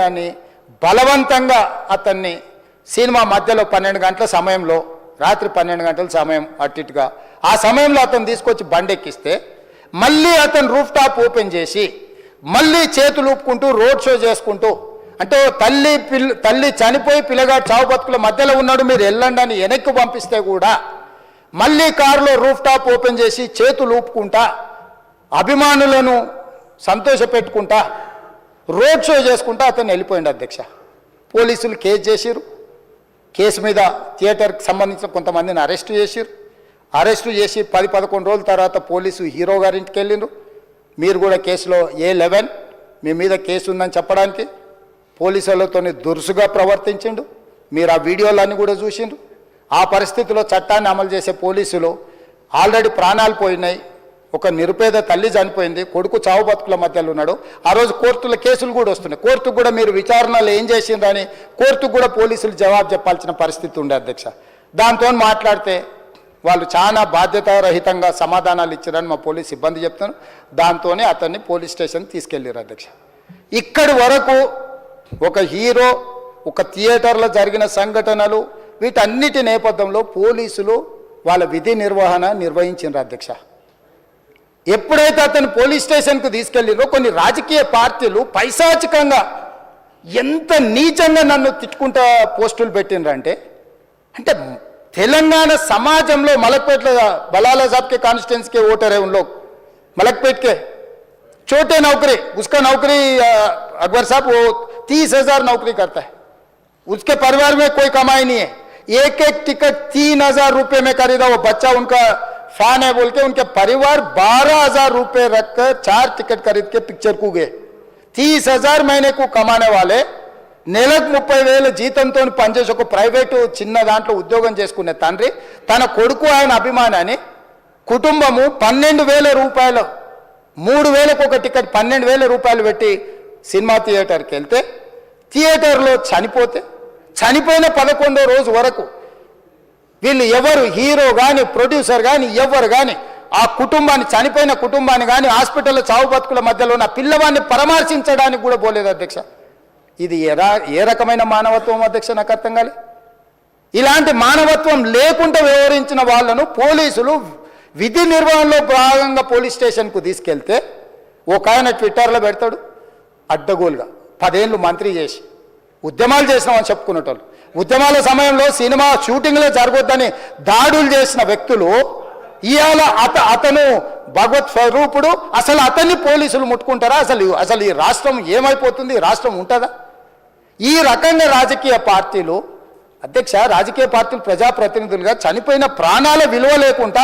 అని బలవంతంగా అతన్ని సినిమా మధ్యలో 12 గంటల సమయంలో రాత్రి 12 గంటల సమయం అట్టిట్టుగా ఆ సమయంలో అతను తీసుకొచ్చి బండెక్కిస్తే మళ్ళీ అతను రూఫ్ టాప్ ఓపెన్ చేసి మళ్ళీ చేతులు ఊపుకుంటూ రోడ్ షో చేసుకుంటూ అంటే తల్లి చనిపోయి పిల్లగాడు చావు బతుకుల మధ్యలో ఉన్నాడు మీరు వెళ్ళండి అని వెనక్కి పంపిస్తే కూడా మళ్ళీ కారులో రూఫ్ టాప్ ఓపెన్ చేసి చేతులు ఊపుకుంటా అభిమానులను సంతోషపెట్టుకుంటా రోడ్ షో చేసుకుంటా అతను వెళ్ళిపోయింది అధ్యక్ష. పోలీసులు కేసు చేసిరు. కేసు మీద థియేటర్కి సంబంధించిన కొంతమందిని అరెస్టు చేసిరు. అరెస్టు చేసి 10-11 రోజుల తర్వాత పోలీసు హీరో గారింటికి వెళ్ళిండ్రు. మీరు కూడా కేసులో A11 మీ మీద కేసు ఉందని చెప్పడానికి పోలీసులతో దురుసుగా ప్రవర్తించిండు. మీరు ఆ వీడియోలన్నీ కూడా చూసిండ్రు. ఆ పరిస్థితిలో చట్టాన్ని అమలు చేసే పోలీసులు ఆల్రెడీ ప్రాణాలు పోయినాయి. ఒక నిరుపేద తల్లి చనిపోయింది, కొడుకు చావు బతుకుల మధ్యలో ఉన్నాడు. ఆ రోజు కోర్టులో కేసులు కూడా వస్తున్నాయి. కోర్టుకు కూడా మీరు విచారణలు ఏం చేసిండ్రని కోర్టుకు కూడా పోలీసులు జవాబు చెప్పాల్సిన పరిస్థితి ఉండే అధ్యక్ష. దాంతో మాట్లాడితే వాళ్ళు చాలా బాధ్యతారహితంగా సమాధానాలు ఇచ్చారని మా పోలీస్ సిబ్బంది చెప్తాను. దాంతోనే అతన్ని పోలీస్ స్టేషన్ తీసుకెళ్ళారు అధ్యక్ష. ఇక్కడి వరకు ఒక హీరో ఒక థియేటర్లో జరిగిన సంఘటనలు వీటన్నిటి నేపథ్యంలో పోలీసులు వాళ్ళ విధి నిర్వహణ నిర్వహించారు అధ్యక్ష. ఎప్పుడైతే అతను పోలీస్ స్టేషన్కు తీసుకెళ్ళిరో కొన్ని రాజకీయ పార్టీలు పైశాచికంగా ఎంత నీచంగా నన్ను తిట్టుకుంటా పోస్టులు పెట్టినరంటే అంటే తెలంగాణ समाजంలో మలక్పేట్ बलाला साहब के कॉन्स्टिट्यूंसी के वोटर है उन लोग मलकपेट के छोटे नौकरी उसका नौकरी अकबर साहब वो 30,000 नौकरी करता है उसके परिवार में कोई कमाई नहीं है एक टिकट 3,000 रुपये में खरीदा वो बच्चा उनका फैन है बोल के उनके परिवार 12,000 रुपये रखकर 4 टिकट खरीद के पिक्चर को गए 30,000 महीने को कमाने वाले నెలకు 30,000 జీతంతో పనిచేసి ఒక ప్రైవేటు చిన్న దాంట్లో ఉద్యోగం చేసుకునే తండ్రి తన కొడుకు ఆయన అభిమానాన్ని కుటుంబము 12,000 రూపాయలు 3,000కు ఒక టికెట్ 12,000 రూపాయలు పెట్టి సినిమా థియేటర్కి వెళ్తే థియేటర్లో చనిపోయిన 11వ రోజు వరకు వీళ్ళు ఎవరు హీరో కానీ ప్రొడ్యూసర్ కానీ ఎవరు కానీ ఆ కుటుంబాన్ని చనిపోయిన కుటుంబాన్ని కానీ హాస్పిటల్లో చావు బతుకుల మధ్యలో ఉన్న పిల్లవాడిని పరామర్శించడానికి కూడా పోలేదు అధ్యక్ష. ఇది ఏ రకమైన మానవత్వం అధ్యక్ష నాకు అర్థం కాలే. ఇలాంటి మానవత్వం లేకుండా వ్యవహరించిన వాళ్ళను పోలీసులు విధి నిర్వహణలో భాగంగా పోలీస్ స్టేషన్కు తీసుకెళ్తే ఒక ఆయన ట్విట్టర్లో పెడతాడు అడ్డగోలుగా 10 ఏళ్ళు మంత్రి చేసి ఉద్యమాలు చేసినామని చెప్పుకునేటోళ్ళు ఉద్యమాల సమయంలో సినిమా షూటింగ్లో జరగొద్దని దాడులు చేసిన వ్యక్తులు ఇవాళ అతను భగవత్ స్వరూపుడు అసలు అతన్ని పోలీసులు ముట్టుకుంటారా? అసలు ఈ రాష్ట్రం ఏమైపోతుంది? రాష్ట్రం ఉంటుందా? ఈ రకంగా రాజకీయ పార్టీలు అధ్యక్ష రాజకీయ పార్టీలు ప్రజాప్రతినిధులుగా చనిపోయిన ప్రాణాల విలువ లేకుండా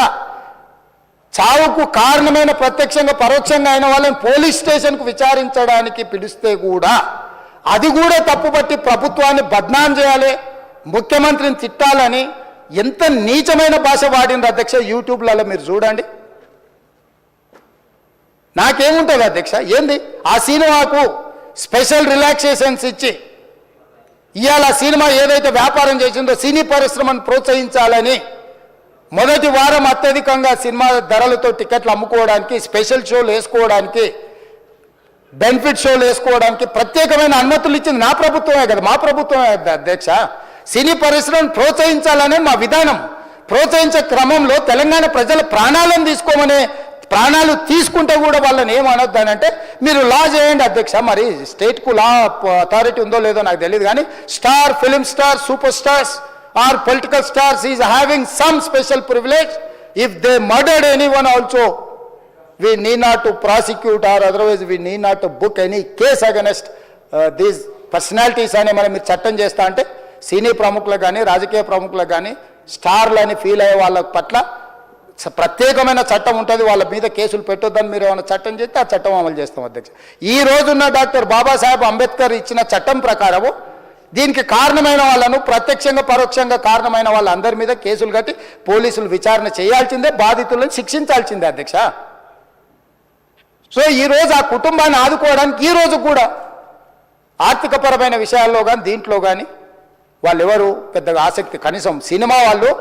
చావుకు కారణమైన ప్రత్యక్షంగా పరోక్షంగా అయిన వాళ్ళని పోలీస్ స్టేషన్కు విచారించడానికి పిలిస్తే కూడా అది కూడా తప్పుపట్టి ప్రభుత్వాన్ని బద్నాం చేయాలి ముఖ్యమంత్రిని తిట్టాలని ఎంత నీచమైన భాష వాడింది అధ్యక్ష. యూట్యూబ్లలో మీరు చూడండి. నాకేముంటుంది అధ్యక్ష ఏంది ఆ సినిమాకు స్పెషల్ రిలాక్సేషన్స్ ఇచ్చి ఇవాళ సినిమా ఏదైతే వ్యాపారం చేసిందో సినీ పరిశ్రమను ప్రోత్సహించాలని మొదటి వారం అత్యధికంగా సినిమా ధరలతో టికెట్లు అమ్ముకోవడానికి స్పెషల్ షోలు వేసుకోవడానికి బెనిఫిట్ షోలు వేసుకోవడానికి ప్రత్యేకమైన అనుమతులు ఇచ్చింది నా ప్రభుత్వమే కదా మా ప్రభుత్వమే అధ్యక్ష. సినీ పరిశ్రమను ప్రోత్సహించాలనే మా విధానం. ప్రోత్సహించే క్రమంలో తెలంగాణ ప్రజల ప్రాణాలను తీసుకోమనే ప్రాణాలు తీసుకుంటే కూడా వాళ్ళని ఏమనొద్దానంటే మీరు లా చేయండి అధ్యక్ష. మరి స్టేట్కు లా అథారిటీ ఉందో లేదో నాకు తెలియదు కానీ star film star super stars or political stars is having some special privilege if they murdered anyone also we need not to prosecute or otherwise we need not to book any case against these personalities అని మనం మీరు చట్టం చేస్తా అంటే సినీ ప్రముఖులకు కానీ రాజకీయ ప్రముఖులకు కానీ స్టార్లని ఫీల్ అయ్యే వాళ్ళ పట్ల ప్రత్యేకమైన చట్టం ఉంటుంది. వాళ్ళ మీద కేసులు పెట్టొద్దని మీరు ఏమైనా చట్టం చేస్తే ఆ చట్టం అమలు చేస్తాం అధ్యక్ష. ఈ రోజున్న డాక్టర్ బాబాసాహెబ్ అంబేద్కర్ ఇచ్చిన చట్టం ప్రకారము దీనికి కారణమైన వాళ్ళను ప్రత్యక్షంగా పరోక్షంగా కారణమైన వాళ్ళందరి మీద కేసులు కట్టి పోలీసులు విచారణ చేయాల్సిందే, బాధితులను శిక్షించాల్సిందే అధ్యక్ష. సో ఈరోజు ఆ కుటుంబాన్ని ఆదుకోవడానికి ఈరోజు కూడా ఆర్థికపరమైన విషయాల్లో కానీ దీంట్లో కానీ వాళ్ళు ఎవరు పెద్దగా ఆసక్తి కనీసం సినిమా వాళ్ళు